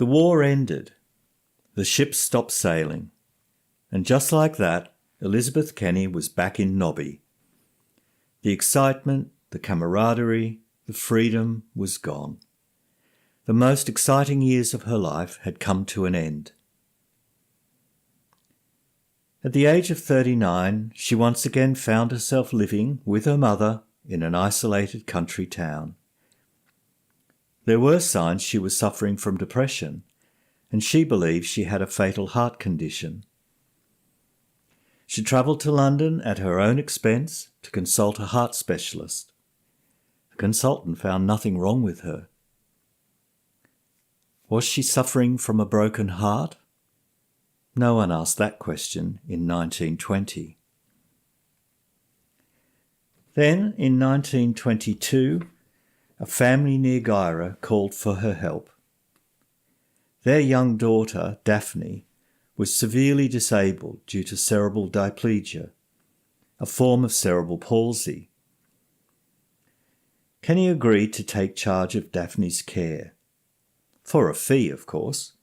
The war ended. The ships stopped sailing. And just like that, Elizabeth Kenny was back in Nobby. The excitement, the camaraderie, the freedom was gone. The most exciting years of her life had come to an end. At the age of 39, she once again found herself living with her mother in an isolated country town. There were signs she was suffering from depression, and she believed she had a fatal heart condition. She travelled to London at her own expense to consult a heart specialist. The consultant found nothing wrong with her. Was she suffering from a broken heart? No one asked that question in 1920. Then, in 1922, a family near Guyra called for her help. Their young daughter, Daphne, was severely disabled due to cerebral diplegia, a form of cerebral palsy. Kenny agreed to take charge of Daphne's care. For a fee, of course.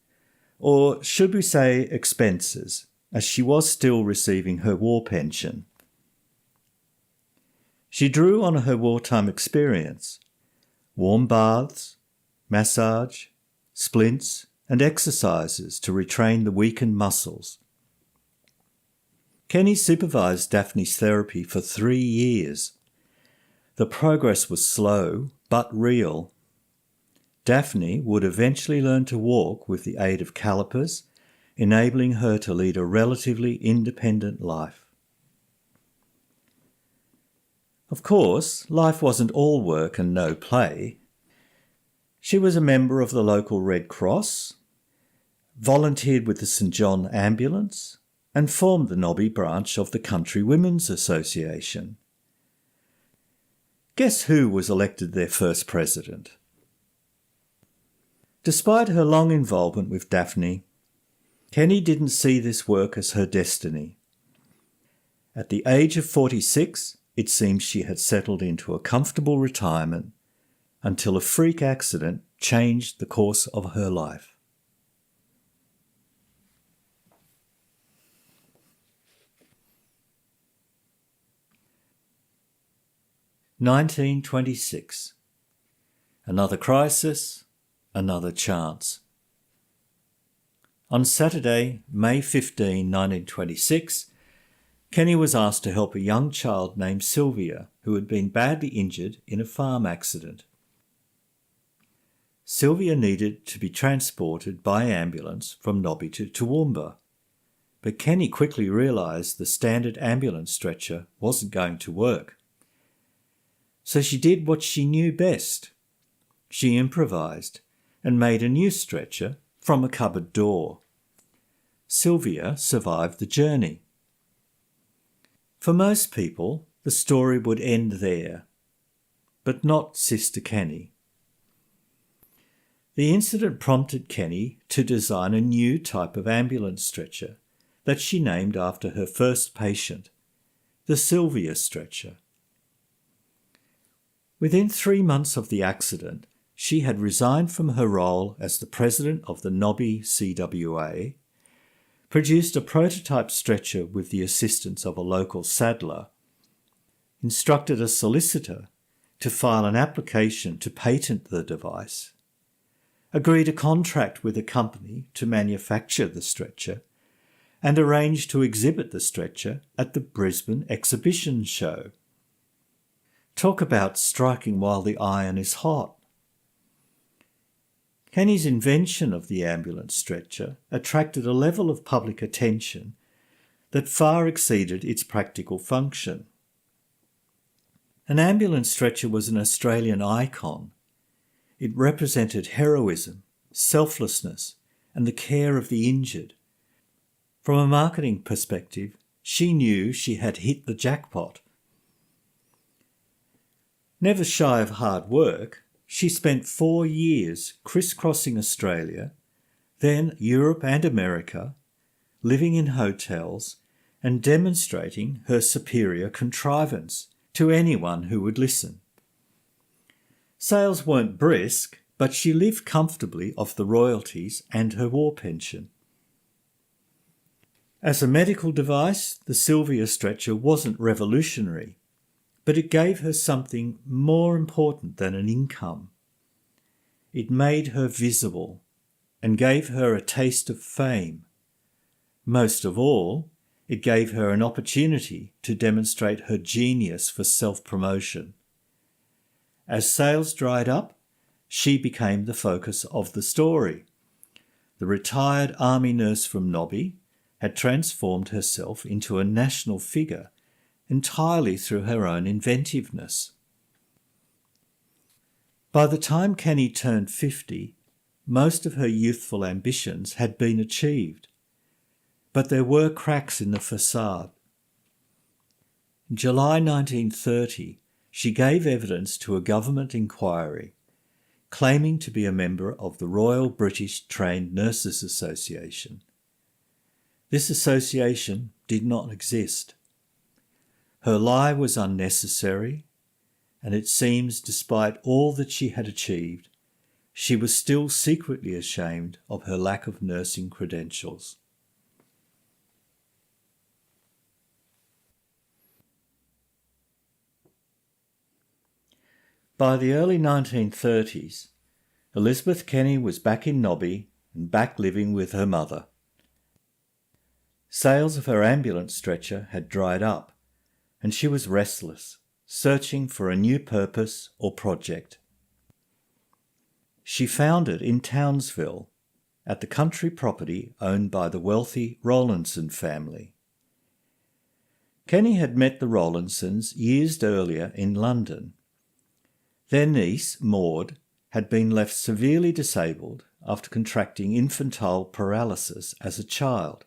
Or should we say expenses, as she was still receiving her war pension. She drew on her wartime experience: warm baths, massage, splints, and exercises to retrain the weakened muscles. Kenny supervised Daphne's therapy for 3 years. The progress was slow, but real. Daphne would eventually learn to walk with the aid of calipers, enabling her to lead a relatively independent life. Of course, life wasn't all work and no play. She was a member of the local Red Cross, volunteered with the St John Ambulance, and formed the Nobby branch of the Country Women's Association. Guess who was elected their first president? Despite her long involvement with Daphne, Kenny didn't see this work as her destiny. At the age of 46, it seems she had settled into a comfortable retirement until a freak accident changed the course of her life. (1926). Another crisis, another chance. On Saturday, May 15, 1926, Kenny was asked to help a young child named Sylvia who had been badly injured in a farm accident. Sylvia needed to be transported by ambulance from Nobby to Toowoomba, but Kenny quickly realised the standard ambulance stretcher wasn't going to work. So she did what she knew best. She improvised and made a new stretcher from a cupboard door. Sylvia survived the journey. For most people, the story would end there, but not Sister Kenny. The incident prompted Kenny to design a new type of ambulance stretcher that she named after her first patient, the Sylvia stretcher. Within 3 months of the accident, she had resigned from her role as the president of the Nobby CWA, produced a prototype stretcher with the assistance of a local saddler, instructed a solicitor to file an application to patent the device, agreed a contract with a company to manufacture the stretcher, and arranged to exhibit the stretcher at the Brisbane Exhibition Show. Talk about striking while the iron is hot. Kenny's invention of the ambulance stretcher attracted a level of public attention that far exceeded its practical function. An ambulance stretcher was an Australian icon. It represented heroism, selflessness, and the care of the injured. From a marketing perspective, she knew she had hit the jackpot. Never shy of hard work, she spent 4 years crisscrossing Australia, then Europe and America, living in hotels and demonstrating her superior contrivance to anyone who would listen. Sales weren't brisk, but she lived comfortably off the royalties and her war pension. As a medical device, the Sylvia stretcher wasn't revolutionary, but it gave her something more important than an income. It made her visible and gave her a taste of fame. Most of all, it gave her an opportunity to demonstrate her genius for self-promotion. As sales dried up, she became the focus of the story. The retired army nurse from Nobby had transformed herself into a national figure entirely through her own inventiveness. By the time Kenny turned 50, most of her youthful ambitions had been achieved, but there were cracks in the facade. In July 1930, she gave evidence to a government inquiry, claiming to be a member of the Royal British Trained Nurses Association. This association did not exist. Her lie was unnecessary, and it seems, despite all that she had achieved, she was still secretly ashamed of her lack of nursing credentials. By the early 1930s, Elizabeth Kenny was back in Nobby and back living with her mother. Sales of her ambulance stretcher had dried up, and she was restless, searching for a new purpose or project. She found it in Townsville, at the country property owned by the wealthy Rowlandson family. Kenny had met the Rowlandsons years earlier in London. Their niece, Maud, had been left severely disabled after contracting infantile paralysis as a child.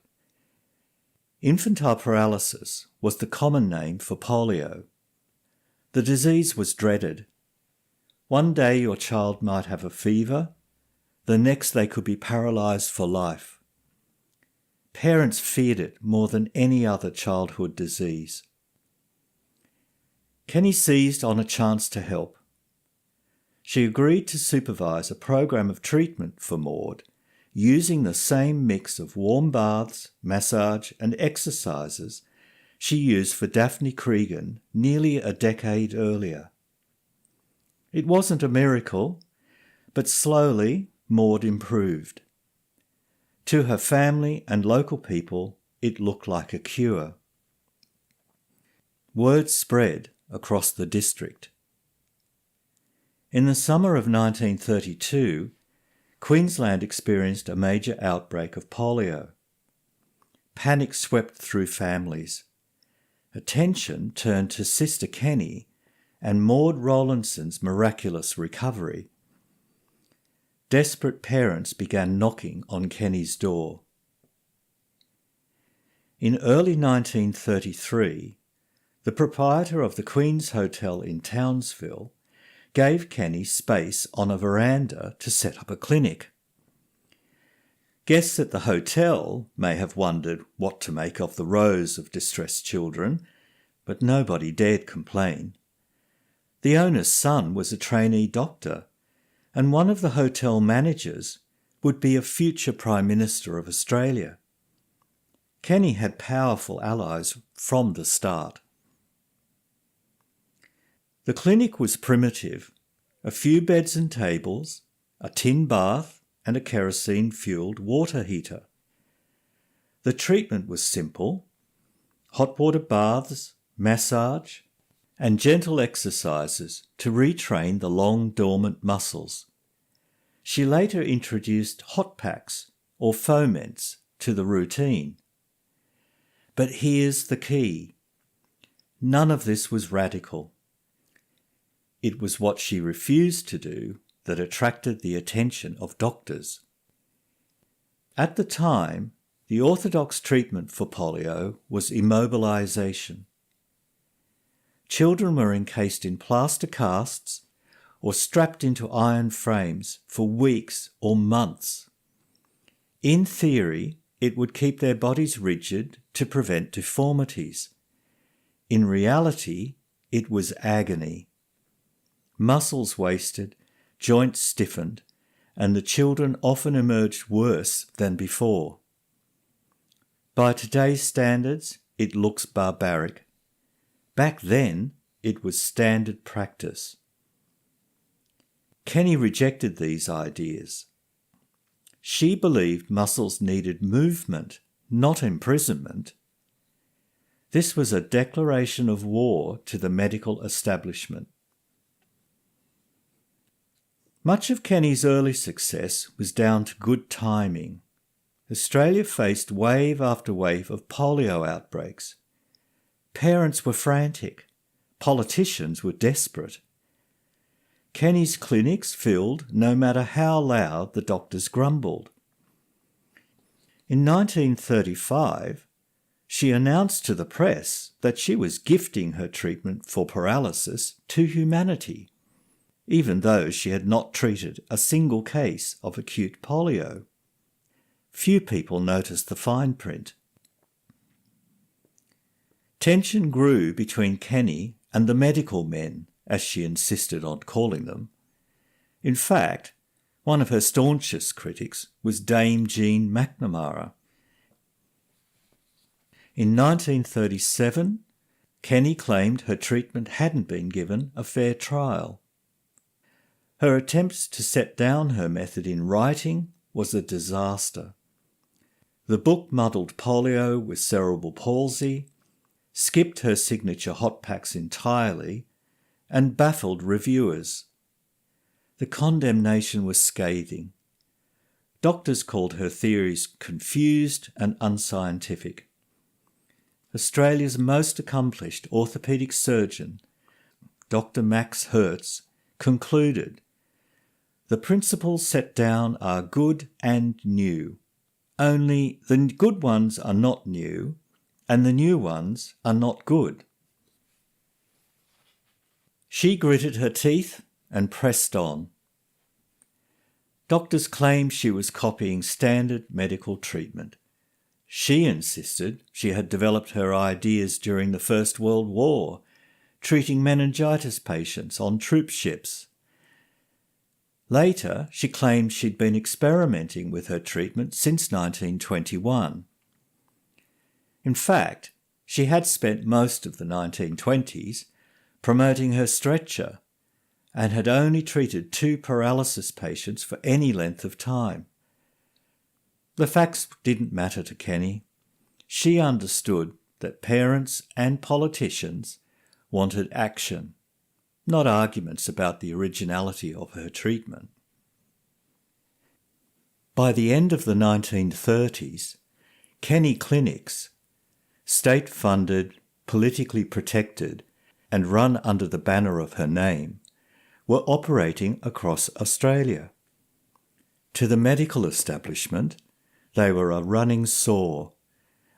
Infantile paralysis was the common name for polio. The disease was dreaded. One day your child might have a fever, the next they could be paralysed for life. Parents feared it more than any other childhood disease. Kenny seized on a chance to help. She agreed to supervise a program of treatment for Maud, using the same mix of warm baths, massage and exercises she used for Daphne Cregan nearly a decade earlier. It wasn't a miracle, but slowly Maud improved. To her family and local people, it looked like a cure. Word spread across the district. In the summer of 1932, Queensland experienced a major outbreak of polio. Panic swept through families. Attention turned to Sister Kenny and Maud Rowlandson's miraculous recovery. Desperate parents began knocking on Kenny's door. In early 1933, the proprietor of the Queen's Hotel in Townsville gave Kenny space on a veranda to set up a clinic. Guests at the hotel may have wondered what to make of the rows of distressed children, but nobody dared complain. The owner's son was a trainee doctor, and one of the hotel managers would be a future Prime Minister of Australia. Kenny had powerful allies from the start. The clinic was primitive: a few beds and tables, a tin bath and a kerosene-fuelled water heater. The treatment was simple: hot water baths, massage, and gentle exercises to retrain the long dormant muscles. She later introduced hot packs or foments to the routine. But here's the key: none of this was radical. It was what she refused to do that attracted the attention of doctors. At the time, the orthodox treatment for polio was immobilisation. Children were encased in plaster casts or strapped into iron frames for weeks or months. In theory, it would keep their bodies rigid to prevent deformities. In reality, it was agony. Muscles wasted, joints stiffened, and the children often emerged worse than before. By today's standards, it looks barbaric. Back then, it was standard practice. Kenny rejected these ideas. She believed muscles needed movement, not imprisonment. This was a declaration of war to the medical establishment. Much of Kenny's early success was down to good timing. Australia faced wave after wave of polio outbreaks. Parents were frantic. Politicians were desperate. Kenny's clinics filled no matter how loud the doctors grumbled. In 1935, she announced to the press that she was gifting her treatment for paralysis to humanity, even though she had not treated a single case of acute polio. Few people noticed the fine print. Tension grew between Kenny and the medical men, as she insisted on calling them. In fact, one of her staunchest critics was Dame Jean McNamara. In 1937, Kenny claimed her treatment hadn't been given a fair trial. Her attempts to set down her method in writing was a disaster. The book muddled polio with cerebral palsy, skipped her signature hot packs entirely, and baffled reviewers. The condemnation was scathing. Doctors called her theories confused and unscientific. Australia's most accomplished orthopaedic surgeon, Dr. Max Hertz, concluded, "The principles set down are good and new. Only the good ones are not new, and the new ones are not good." She gritted her teeth and pressed on. Doctors claimed she was copying standard medical treatment. She insisted she had developed her ideas during the First World War, treating meningitis patients on troop ships. Later, she claimed she'd been experimenting with her treatment since 1921. In fact, she had spent most of the 1920s promoting her stretcher and had only treated 2 paralysis patients for any length of time. The facts didn't matter to Kenny. She understood that parents and politicians wanted action, not arguments about the originality of her treatment. By the end of the 1930s, Kenny clinics, state-funded, politically protected, and run under the banner of her name, were operating across Australia. To the medical establishment, they were a running sore,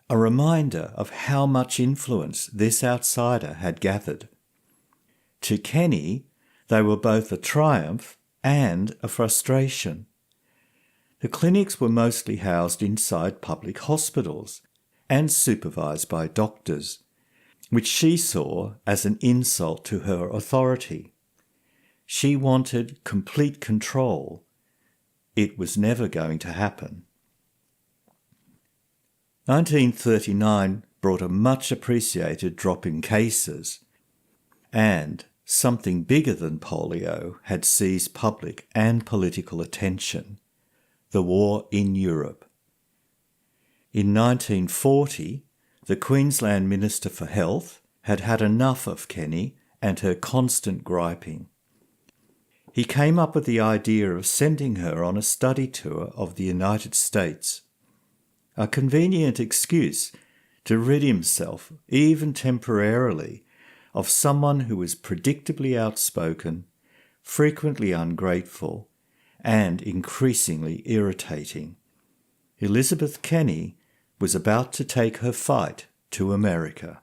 a reminder of how much influence this outsider had gathered. To Kenny, they were both a triumph and a frustration. The clinics were mostly housed inside public hospitals and supervised by doctors, which she saw as an insult to her authority. She wanted complete control. It was never going to happen. 1939 brought a much appreciated drop in cases, and something bigger than polio had seized public and political attention: the war in Europe. In 1940, the Queensland Minister for Health had had enough of Kenny and her constant griping. He came up with the idea of sending her on a study tour of the United States, a convenient excuse to rid himself, even temporarily, of someone who was predictably outspoken, frequently ungrateful, and increasingly irritating. Elizabeth Kenny was about to take her fight to America.